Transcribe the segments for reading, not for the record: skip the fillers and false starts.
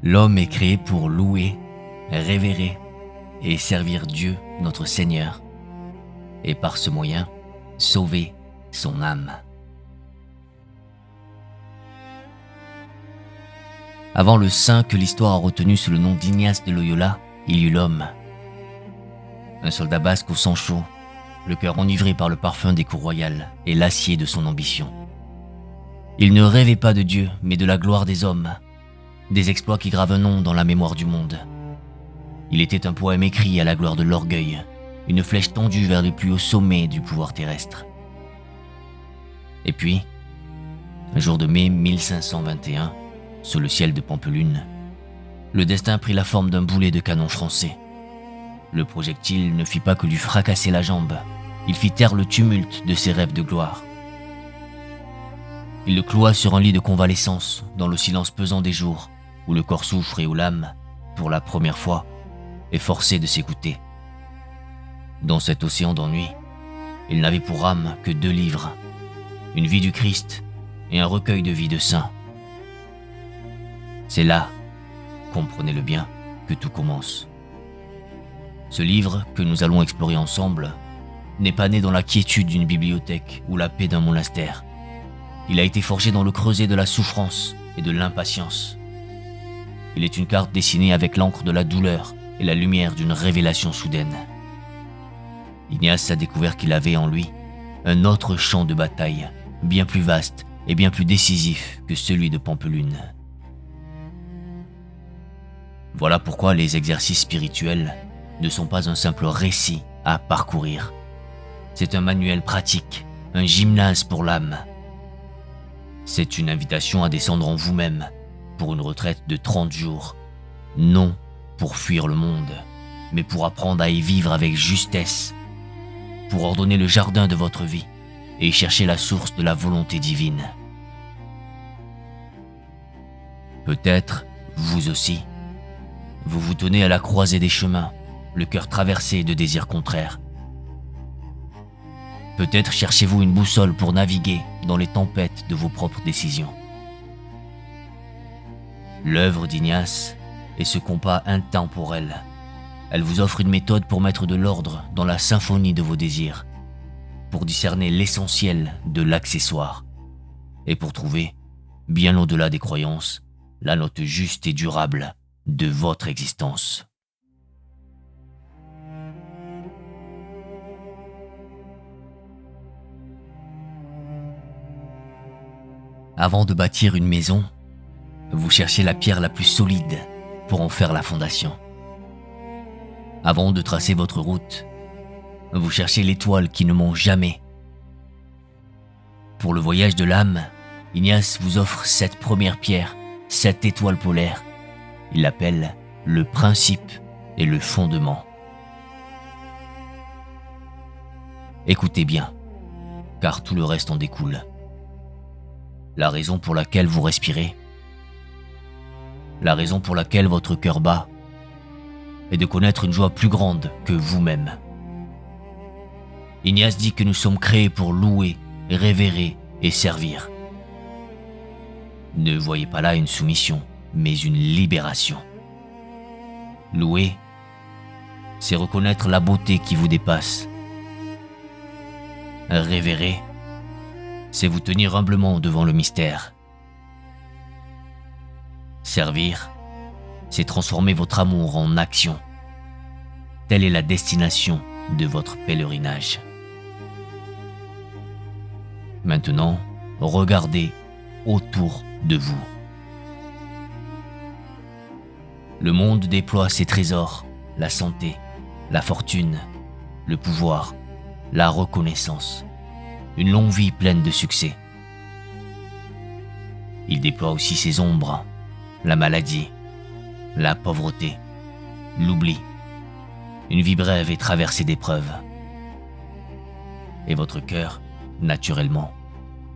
L'homme est créé pour louer, révérer et servir Dieu, notre Seigneur, et par ce moyen, sauver son âme. Avant le saint que l'histoire a retenu sous le nom d'Ignace de Loyola, il y eut l'homme. Un soldat basque au sang chaud, le cœur enivré par le parfum des cours royales et l'acier de son ambition. Il ne rêvait pas de Dieu, mais de la gloire des hommes, des exploits qui gravent un nom dans la mémoire du monde. Il était un poème écrit à la gloire de l'orgueil, une flèche tendue vers les plus hauts sommets du pouvoir terrestre. Et puis, un jour de mai 1521, sous le ciel de Pampelune, le destin prit la forme d'un boulet de canon français. Le projectile ne fit pas que lui fracasser la jambe, il fit taire le tumulte de ses rêves de gloire. Il le cloua sur un lit de convalescence, dans le silence pesant des jours, où le corps souffre et où l'âme, pour la première fois, est forcée de s'écouter. Dans cet océan d'ennui, il n'avait pour âme que 2 livres, une vie du Christ et un recueil de vie de saints. C'est là, comprenez-le bien, que tout commence. Ce livre, que nous allons explorer ensemble, n'est pas né dans la quiétude d'une bibliothèque ou la paix d'un monastère. Il a été forgé dans le creuset de la souffrance et de l'impatience. Il est une carte dessinée avec l'encre de la douleur et la lumière d'une révélation soudaine. Ignace a découvert qu'il avait en lui un autre champ de bataille, bien plus vaste et bien plus décisif que celui de Pampelune. Voilà pourquoi les exercices spirituels ne sont pas un simple récit à parcourir. C'est un manuel pratique, un gymnase pour l'âme. C'est une invitation à descendre en vous-même pour une retraite de 30 jours, non pour fuir le monde, mais pour apprendre à y vivre avec justesse, pour ordonner le jardin de votre vie et y chercher la source de la volonté divine. Peut-être, vous aussi, vous vous tenez à la croisée des chemins, le cœur traversé de désirs contraires. Peut-être cherchez-vous une boussole pour naviguer dans les tempêtes de vos propres décisions. L'œuvre d'Ignace est ce compas intemporel. Elle vous offre une méthode pour mettre de l'ordre dans la symphonie de vos désirs, pour discerner l'essentiel de l'accessoire, et pour trouver, bien au-delà des croyances, la note juste et durable de votre existence. Avant de bâtir une maison, vous cherchez la pierre la plus solide pour en faire la fondation. Avant de tracer votre route, vous cherchez l'étoile qui ne ment jamais. Pour le voyage de l'âme, Ignace vous offre 7 premières pierres, 7 étoiles polaires. Il l'appelle le principe et le fondement. Écoutez bien, car tout le reste en découle. La raison pour laquelle vous respirez, la raison pour laquelle votre cœur bat, est de connaître une joie plus grande que vous-même. Ignace dit que nous sommes créés pour louer, révérer et servir. Ne voyez pas là une soumission, mais une libération. Louer, c'est reconnaître la beauté qui vous dépasse. Révérer, c'est vous tenir humblement devant le mystère. Servir, c'est transformer votre amour en action. Telle est la destination de votre pèlerinage. Maintenant, regardez autour de vous. Le monde déploie ses trésors, la santé, la fortune, le pouvoir, la reconnaissance, une longue vie pleine de succès. Il déploie aussi ses ombres, la maladie, la pauvreté, l'oubli, une vie brève et traversée d'épreuves. Et votre cœur, naturellement,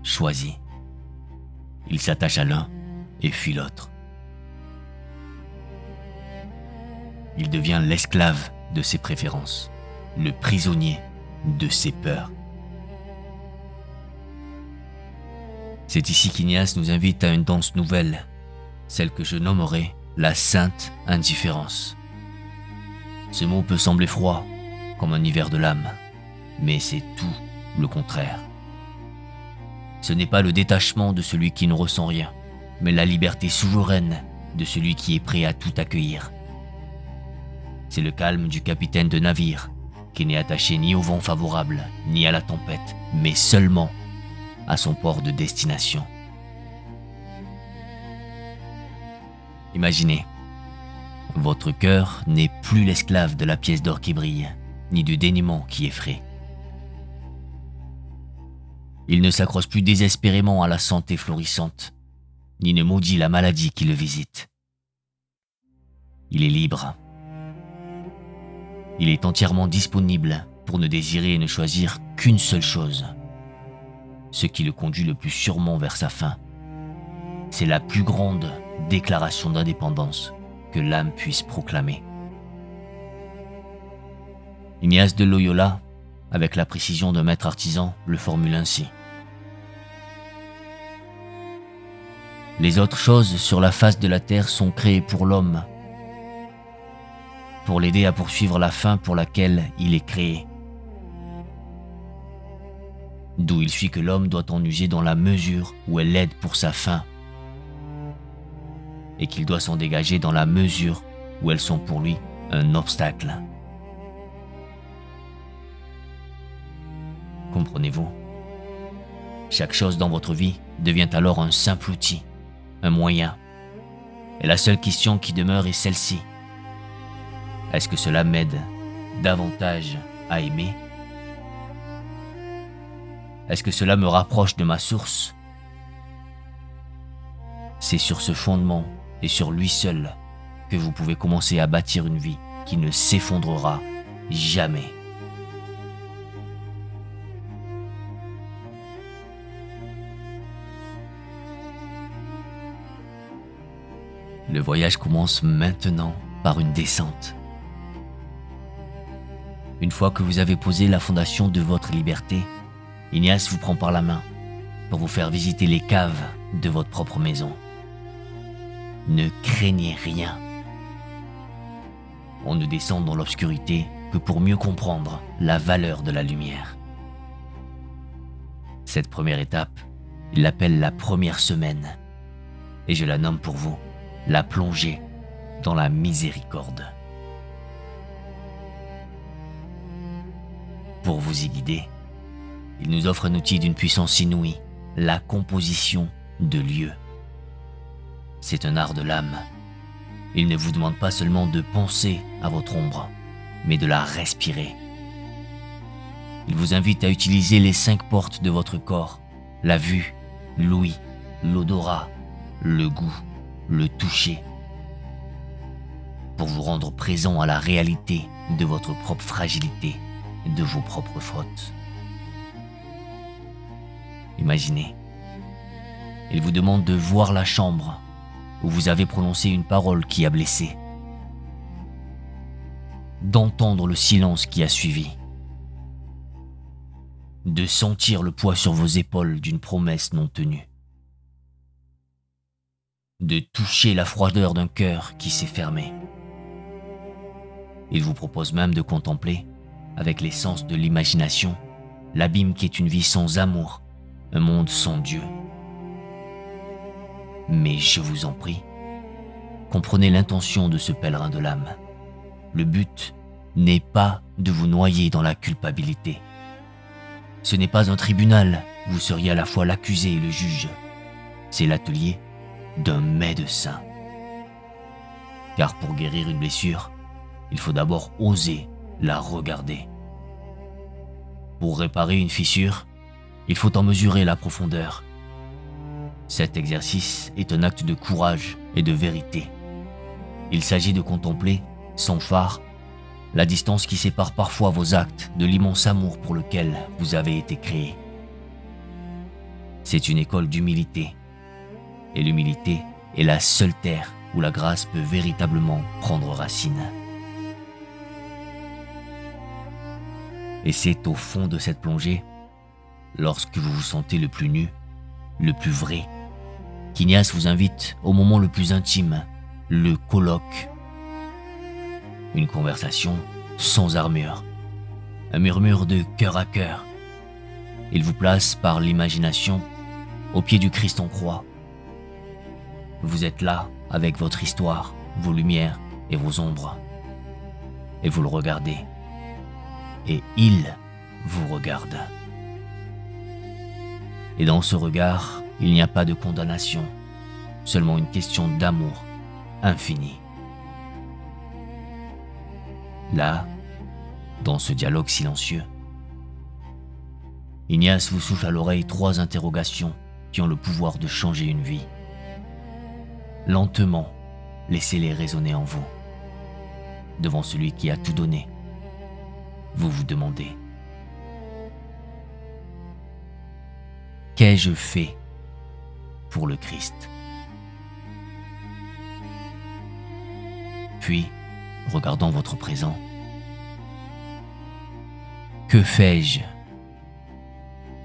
choisit. Il s'attache à l'un et fuit l'autre. Il devient l'esclave de ses préférences, le prisonnier de ses peurs. C'est ici qu'Ignace nous invite à une danse nouvelle, celle que je nommerai la sainte indifférence. Ce mot peut sembler froid, comme un hiver de l'âme, mais c'est tout le contraire. Ce n'est pas le détachement de celui qui ne ressent rien, mais la liberté souveraine de celui qui est prêt à tout accueillir. C'est le calme du capitaine de navire, qui n'est attaché ni au vent favorable, ni à la tempête, mais seulement à son port de destination. Imaginez, votre cœur n'est plus l'esclave de la pièce d'or qui brille, ni du dénuement qui effraie. Il ne s'accroche plus désespérément à la santé florissante, ni ne maudit la maladie qui le visite. Il est libre. Il est entièrement disponible pour ne désirer et ne choisir qu'une seule chose. Ce qui le conduit le plus sûrement vers sa fin. C'est la plus grande déclaration d'indépendance que l'âme puisse proclamer. Ignace de Loyola, avec la précision d'un maître artisan, le formule ainsi. Les autres choses sur la face de la terre sont créées pour l'homme, pour l'aider à poursuivre la fin pour laquelle il est créé. D'où il suit que l'homme doit en user dans la mesure où elle l'aide pour sa fin, et qu'il doit s'en dégager dans la mesure où elles sont pour lui un obstacle. Comprenez-vous? Chaque chose dans votre vie devient alors un simple outil, un moyen. Et la seule question qui demeure est celle-ci. Est-ce que cela m'aide davantage à aimer? Est-ce que cela me rapproche de ma source? C'est sur ce fondement et sur lui seul que vous pouvez commencer à bâtir une vie qui ne s'effondrera jamais. Le voyage commence maintenant par une descente. Une fois que vous avez posé la fondation de votre liberté, Ignace vous prend par la main pour vous faire visiter les caves de votre propre maison. Ne craignez rien. On ne descend dans l'obscurité que pour mieux comprendre la valeur de la lumière. Cette première étape, il l'appelle la première semaine, et je la nomme pour vous la plongée dans la miséricorde. Pour vous y guider, il nous offre un outil d'une puissance inouïe, la composition de lieux. C'est un art de l'âme. Il ne vous demande pas seulement de penser à votre ombre, mais de la respirer. Il vous invite à utiliser les 5 portes de votre corps, la vue, l'ouïe, l'odorat, le goût, le toucher, pour vous rendre présent à la réalité de votre propre fragilité, de vos propres fautes. Imaginez, il vous demande de voir la chambre où vous avez prononcé une parole qui a blessé, d'entendre le silence qui a suivi, de sentir le poids sur vos épaules d'une promesse non tenue, de toucher la froideur d'un cœur qui s'est fermé. Il vous propose même de contempler, avec l'essence de l'imagination, l'abîme qui est une vie sans amour, un monde sans Dieu. Mais je vous en prie, comprenez l'intention de ce pèlerin de l'âme. Le but n'est pas de vous noyer dans la culpabilité. Ce n'est pas un tribunal où vous seriez à la fois l'accusé et le juge. C'est l'atelier d'un médecin. Car pour guérir une blessure, il faut d'abord oser la regarder. Pour réparer une fissure, il faut en mesurer la profondeur. Cet exercice est un acte de courage et de vérité. Il s'agit de contempler, sans phare, la distance qui sépare parfois vos actes de l'immense amour pour lequel vous avez été créé. C'est une école d'humilité. Et l'humilité est la seule terre où la grâce peut véritablement prendre racine. Et c'est au fond de cette plongée, lorsque vous vous sentez le plus nu, le plus vrai, qu'Ignace vous invite au moment le plus intime, au moment le plus profond de votre vie. le colloque. Une conversation sans armure, un murmure de cœur à cœur. Il vous place par l'imagination au pied du Christ en croix. Vous êtes là avec votre histoire, vos lumières et vos ombres. Et vous le regardez. Et il vous regarde. Et dans ce regard, il n'y a pas de condamnation, seulement une question d'amour infini. Là, dans ce dialogue silencieux, Ignace vous souffle à l'oreille 3 interrogations qui ont le pouvoir de changer une vie. Lentement, laissez-les résonner en vous. Devant celui qui a tout donné, vous vous demandez: qu'ai-je fait pour le Christ? Puis, regardant votre présent, que fais-je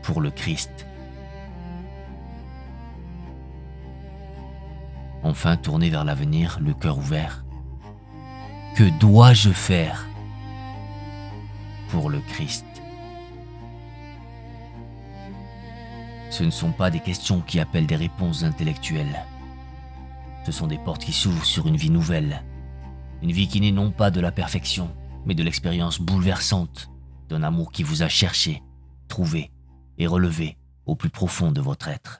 pour le Christ? Enfin, tourné vers l'avenir, le cœur ouvert, que dois-je faire pour le Christ? Ce ne sont pas des questions qui appellent des réponses intellectuelles. Ce sont des portes qui s'ouvrent sur une vie nouvelle. Une vie qui n'est non pas de la perfection, mais de l'expérience bouleversante d'un amour qui vous a cherché, trouvé et relevé au plus profond de votre être.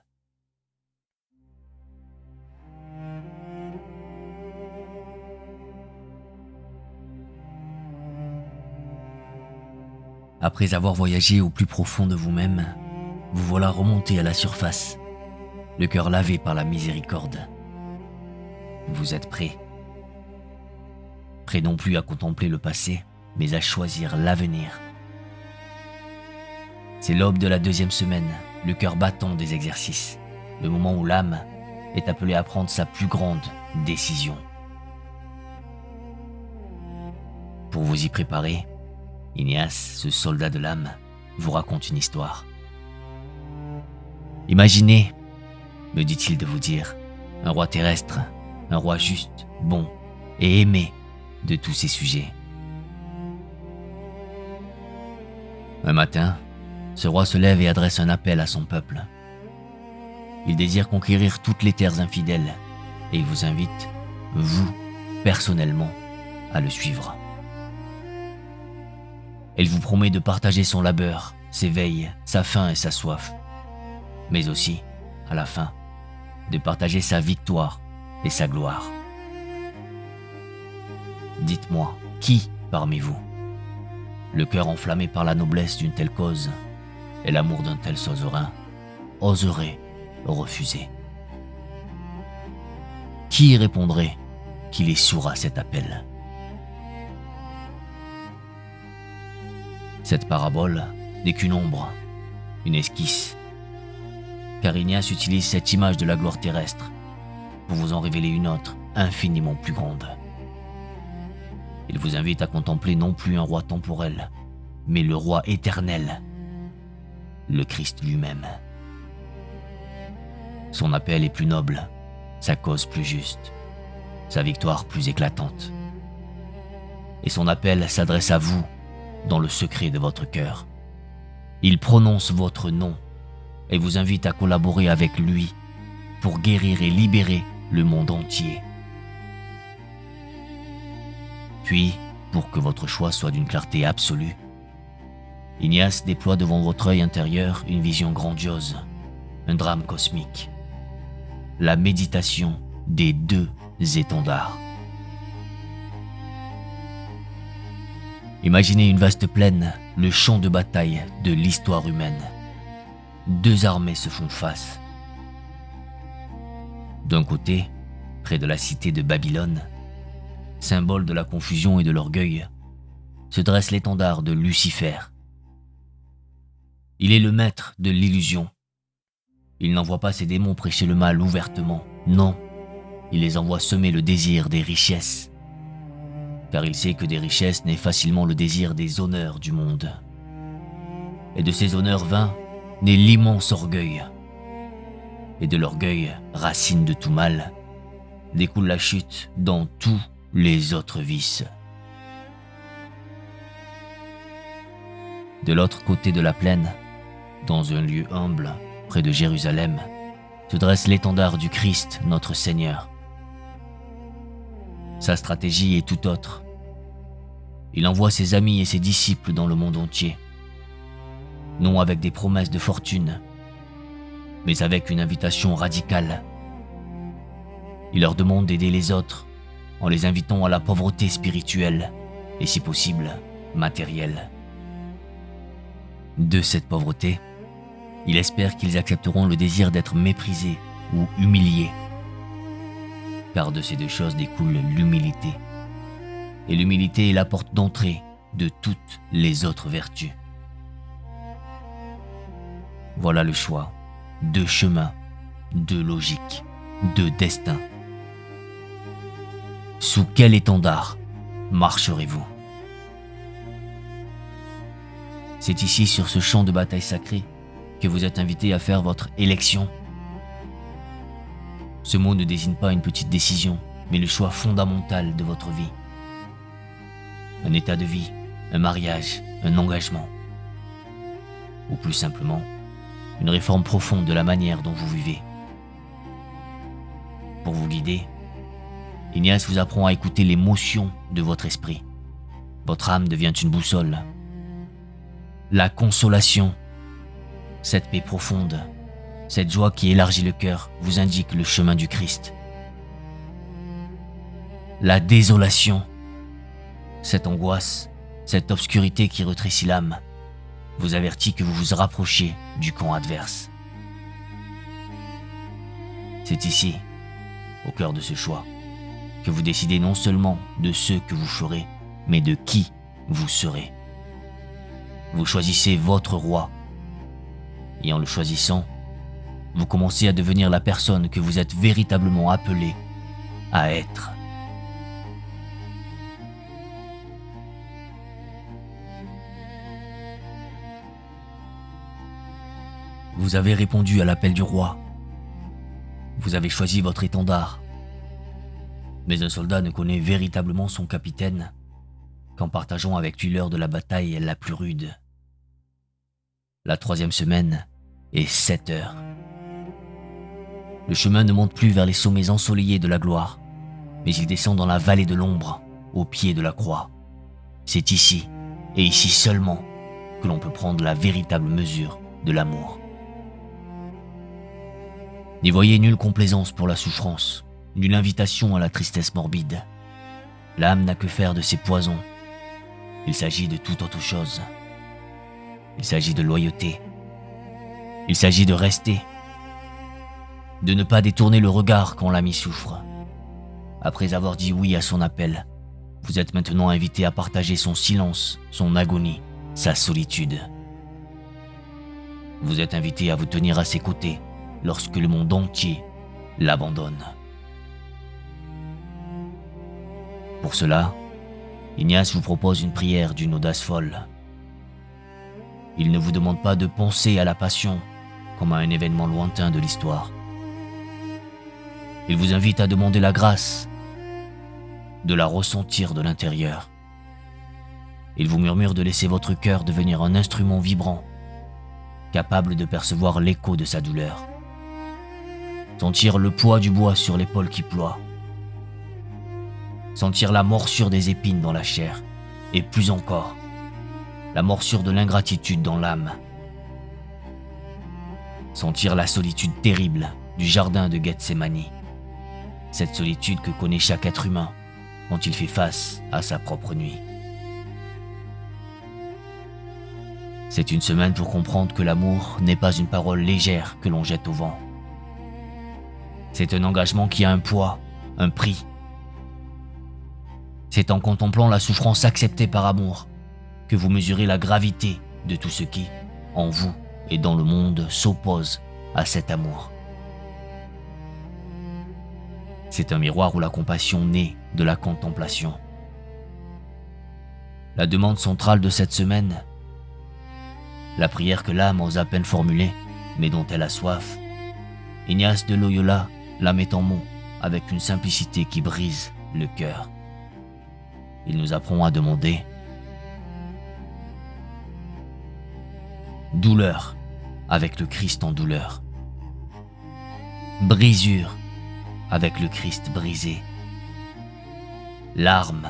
Après avoir voyagé au plus profond de vous-même, vous voilà remonté à la surface, le cœur lavé par la miséricorde. Vous êtes prêt. Prêt non plus à contempler le passé, mais à choisir l'avenir. C'est l'aube de la 2e semaine, le cœur battant des exercices, le moment où l'âme est appelée à prendre sa plus grande décision. Pour vous y préparer, Ignace, ce soldat de l'âme, vous raconte une histoire. Imaginez, me dit-il de vous dire, un roi terrestre, un roi juste, bon et aimé de tous ses sujets. Un matin, ce roi se lève et adresse un appel à son peuple. Il désire conquérir toutes les terres infidèles et il vous invite, vous, personnellement, à le suivre. Il vous promet de partager son labeur, ses veilles, sa faim et sa soif, mais aussi, à la fin, de partager sa victoire et sa gloire. Dites-moi, qui parmi vous, le cœur enflammé par la noblesse d'une telle cause et l'amour d'un tel suzerain, oserait refuser? Qui répondrait qu'il est sourd à cet appel? Cette parabole n'est qu'une ombre, une esquisse, car Ignace utilise cette image de la gloire terrestre pour vous en révéler une autre, infiniment plus grande. Il vous invite à contempler non plus un roi temporel, mais le roi éternel, le Christ lui-même. Son appel est plus noble, sa cause plus juste, sa victoire plus éclatante. Et son appel s'adresse à vous dans le secret de votre cœur. Il prononce votre nom et vous invite à collaborer avec lui pour guérir et libérer le monde entier. Puis, pour que votre choix soit d'une clarté absolue, Ignace déploie devant votre œil intérieur une vision grandiose, un drame cosmique, la méditation des 2 étendards. Imaginez une vaste plaine, le champ de bataille de l'histoire humaine. 2 armées se font face. D'un côté, près de la cité de Babylone, symbole de la confusion et de l'orgueil, se dresse l'étendard de Lucifer. Il est le maître de l'illusion. Il n'envoie pas ses démons prêcher le mal ouvertement, non, il les envoie semer le désir des richesses, car il sait que des richesses naît facilement le désir des honneurs du monde. Et de ces honneurs vains naît l'immense orgueil. Et de l'orgueil, racine de tout mal, découle la chute dans tous les autres vices. De l'autre côté de la plaine, dans un lieu humble, près de Jérusalem, se dresse l'étendard du Christ, notre Seigneur. Sa stratégie est tout autre. Il envoie ses amis et ses disciples dans le monde entier, non avec des promesses de fortune, mais avec une invitation radicale. Il leur demande d'aider les autres en les invitant à la pauvreté spirituelle et, si possible, matérielle. De cette pauvreté, il espère qu'ils accepteront le désir d'être méprisés ou humiliés, car de ces deux choses découle l'humilité. Et l'humilité est la porte d'entrée de toutes les autres vertus. Voilà le choix, deux chemins, deux logiques, deux destins. Sous quel étendard marcherez-vous? C'est ici, sur ce champ de bataille sacré, que vous êtes invité à faire votre élection. Ce mot ne désigne pas une petite décision, mais le choix fondamental de votre vie. Un état de vie, un mariage, un engagement. Ou plus simplement, une réforme profonde de la manière dont vous vivez. Pour vous guider, Ignace vous apprend à écouter les motions de votre esprit. Votre âme devient une boussole. La consolation, cette paix profonde, cette joie qui élargit le cœur, vous indique le chemin du Christ. La désolation, cette angoisse, cette obscurité qui rétrécit l'âme, vous avertit que vous vous rapprochez du camp adverse. C'est ici, au cœur de ce choix, que vous décidez non seulement de ce que vous ferez, mais de qui vous serez. Vous choisissez votre roi, et en le choisissant, vous commencez à devenir la personne que vous êtes véritablement appelé à être. Vous avez répondu à l'appel du roi. Vous avez choisi votre étendard. Mais un soldat ne connaît véritablement son capitaine qu'en partageant avec lui l'heure de la bataille la plus rude. La 3e semaine est 7 heures. Le chemin ne monte plus vers les sommets ensoleillés de la gloire, mais il descend dans la vallée de l'ombre, au pied de la croix. C'est ici, et ici seulement, que l'on peut prendre la véritable mesure de l'amour. N'y voyez nulle complaisance pour la souffrance, nulle invitation à la tristesse morbide. L'âme n'a que faire de ses poisons. Il s'agit de toute autre chose. Il s'agit de loyauté. Il s'agit de rester. De ne pas détourner le regard quand l'ami souffre. Après avoir dit oui à son appel, vous êtes maintenant invité à partager son silence, son agonie, sa solitude. Vous êtes invité à vous tenir à ses côtés lorsque le monde entier l'abandonne. Pour cela, Ignace vous propose une prière d'une audace folle. Il ne vous demande pas de penser à la passion comme à un événement lointain de l'histoire. Il vous invite à demander la grâce, de la ressentir de l'intérieur. Il vous murmure de laisser votre cœur devenir un instrument vibrant, capable de percevoir l'écho de sa douleur. Sentir le poids du bois sur l'épaule qui ploie. Sentir la morsure des épines dans la chair, et plus encore, la morsure de l'ingratitude dans l'âme. Sentir la solitude terrible du jardin de Gethsémani, cette solitude que connaît chaque être humain quand il fait face à sa propre nuit. C'est une semaine pour comprendre que l'amour n'est pas une parole légère que l'on jette au vent. C'est un engagement qui a un poids, un prix. C'est en contemplant la souffrance acceptée par amour que vous mesurez la gravité de tout ce qui, en vous et dans le monde, s'oppose à cet amour. C'est un miroir où la compassion naît de la contemplation. La demande centrale de cette semaine, la prière que l'âme ose à peine formuler, mais dont elle a soif, Ignace de Loyola la met en mots avec une simplicité qui brise le cœur. Il nous apprend à demander douleur avec le Christ en douleur, brisure avec le Christ brisé, larmes,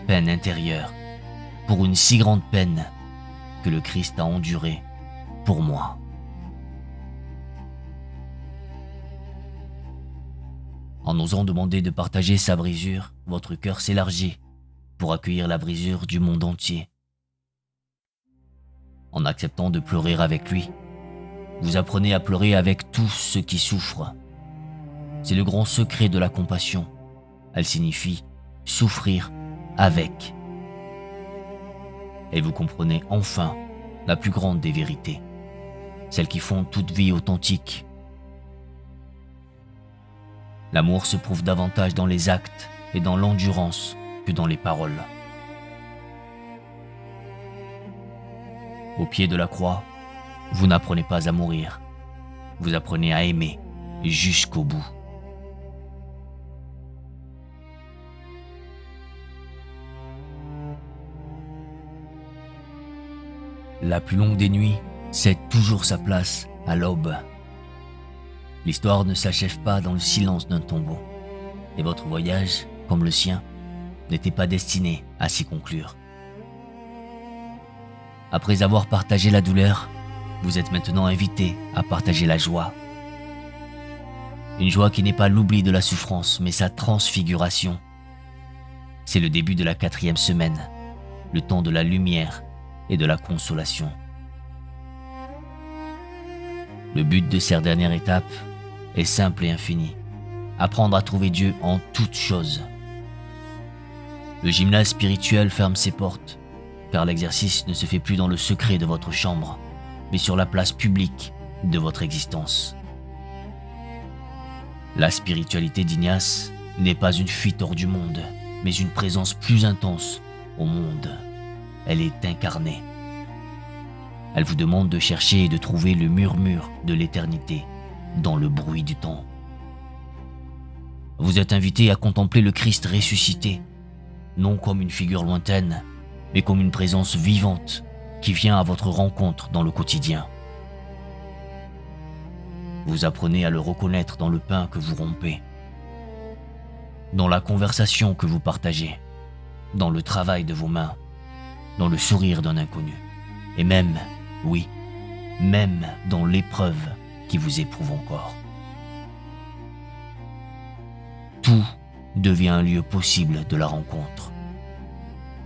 peine intérieure pour une si grande peine que le Christ a endurée pour moi. En osant demander de partager sa brisure, votre cœur s'élargit pour accueillir la brisure du monde entier. En acceptant de pleurer avec lui, vous apprenez à pleurer avec tous ceux qui souffrent. C'est le grand secret de la compassion. Elle signifie souffrir avec. Et vous comprenez enfin la plus grande des vérités, celles qui font toute vie authentique. L'amour se prouve davantage dans les actes et dans l'endurance que dans les paroles. Au pied de la croix, vous n'apprenez pas à mourir, vous apprenez à aimer jusqu'au bout. La plus longue des nuits cède toujours sa place à l'aube. L'histoire ne s'achève pas dans le silence d'un tombeau. Et votre voyage, comme le sien, n'était pas destiné à s'y conclure. Après avoir partagé la douleur, vous êtes maintenant invité à partager la joie. Une joie qui n'est pas l'oubli de la souffrance, mais sa transfiguration. C'est le début de la 4e semaine, le temps de la lumière et de la consolation. Le but de cette dernière étape est simple et infini. Apprendre à trouver Dieu en toutes choses. Le gymnase spirituel ferme ses portes, car l'exercice ne se fait plus dans le secret de votre chambre, mais sur la place publique de votre existence. La spiritualité d'Ignace n'est pas une fuite hors du monde, mais une présence plus intense au monde. Elle est incarnée. Elle vous demande de chercher et de trouver le murmure de l'éternité dans le bruit du temps. Vous êtes invité à contempler le Christ ressuscité, non comme une figure lointaine, mais comme une présence vivante qui vient à votre rencontre dans le quotidien. Vous apprenez à le reconnaître dans le pain que vous rompez, dans la conversation que vous partagez, dans le travail de vos mains, dans le sourire d'un inconnu, et même, oui, même dans l'épreuve qui vous éprouve encore. Tout devient un lieu possible de la rencontre.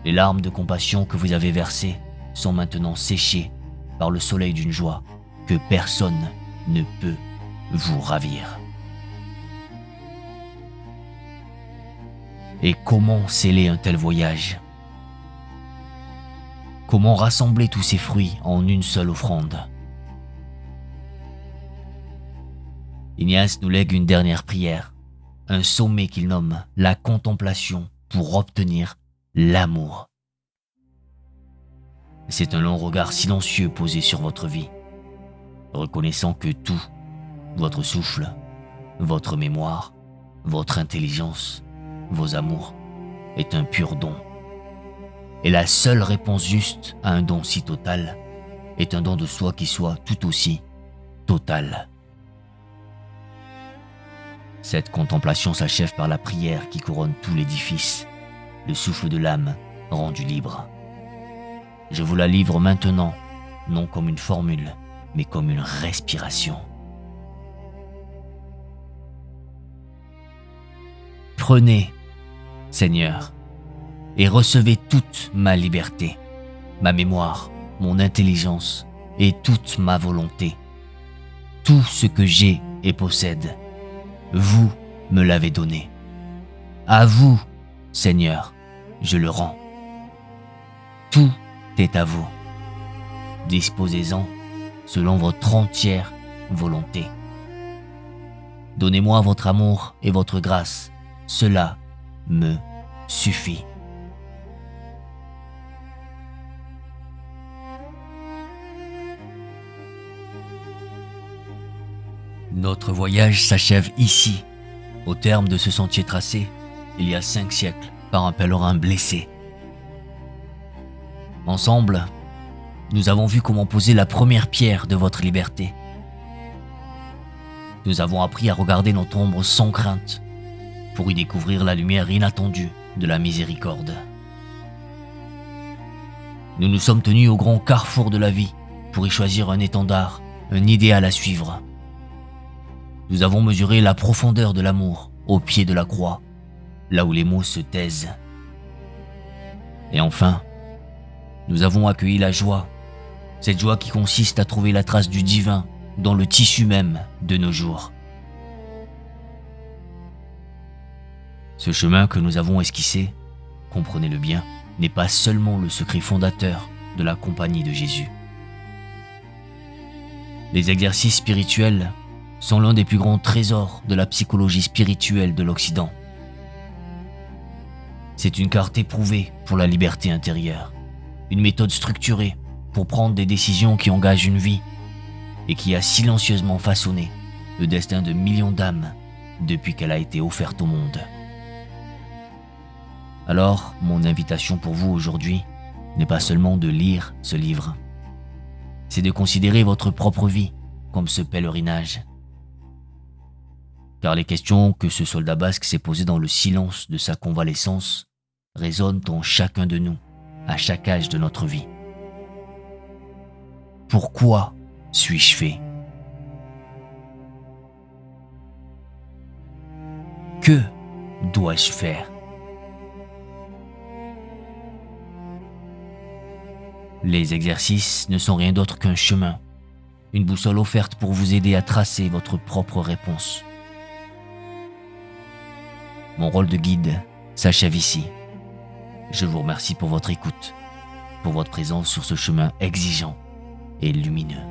Les larmes de compassion que vous avez versées sont maintenant séchées par le soleil d'une joie que personne ne peut vous ravir. Et comment sceller un tel voyage ? Comment rassembler tous ces fruits en une seule offrande ? Ignace nous lègue une dernière prière, un sommet qu'il nomme la contemplation pour obtenir l'amour. C'est un long regard silencieux posé sur votre vie, reconnaissant que tout, votre souffle, votre mémoire, votre intelligence, vos amours, est un pur don. Et la seule réponse juste à un don si total est un don de soi qui soit tout aussi total. Cette contemplation s'achève par la prière qui couronne tout l'édifice, le souffle de l'âme rendu libre. Je vous la livre maintenant, non comme une formule, mais comme une respiration. Prenez, Seigneur, et recevez toute ma liberté, ma mémoire, mon intelligence et toute ma volonté. Tout ce que j'ai et possède, vous me l'avez donné. À vous, Seigneur, je le rends. Tout est à vous. Disposez-en selon votre entière volonté. Donnez-moi votre amour et votre grâce, cela me suffit. Notre voyage s'achève ici, Au terme de ce sentier tracé, il y a 5 siècles, par un pèlerin blessé. Ensemble, nous avons vu comment poser la première pierre de votre liberté. Nous avons appris à regarder notre ombre sans crainte, pour y découvrir la lumière inattendue de la miséricorde. Nous nous sommes tenus au grand carrefour de la vie, pour y choisir un étendard, un idéal à suivre. Nous avons mesuré la profondeur de l'amour au pied de la croix, là où les mots se taisent. Et enfin, nous avons accueilli la joie, cette joie qui consiste à trouver la trace du divin dans le tissu même de nos jours. Ce chemin que nous avons esquissé, comprenez-le bien, n'est pas seulement le secret fondateur de la compagnie de Jésus. Les exercices spirituels sont l'un des plus grands trésors de la psychologie spirituelle de l'Occident. C'est une carte éprouvée pour la liberté intérieure, une méthode structurée pour prendre des décisions qui engagent une vie et qui a silencieusement façonné le destin de millions d'âmes depuis qu'elle a été offerte au monde. Alors, mon invitation pour vous aujourd'hui n'est pas seulement de lire ce livre, c'est de considérer votre propre vie comme ce pèlerinage. Car les questions que ce soldat basque s'est posées dans le silence de sa convalescence résonnent en chacun de nous, à chaque âge de notre vie. Pourquoi suis-je fait? Que dois-je faire? Les exercices ne sont rien d'autre qu'un chemin, une boussole offerte pour vous aider à tracer votre propre réponse. Mon rôle de guide s'achève ici. Je vous remercie pour votre écoute, pour votre présence sur ce chemin exigeant et lumineux.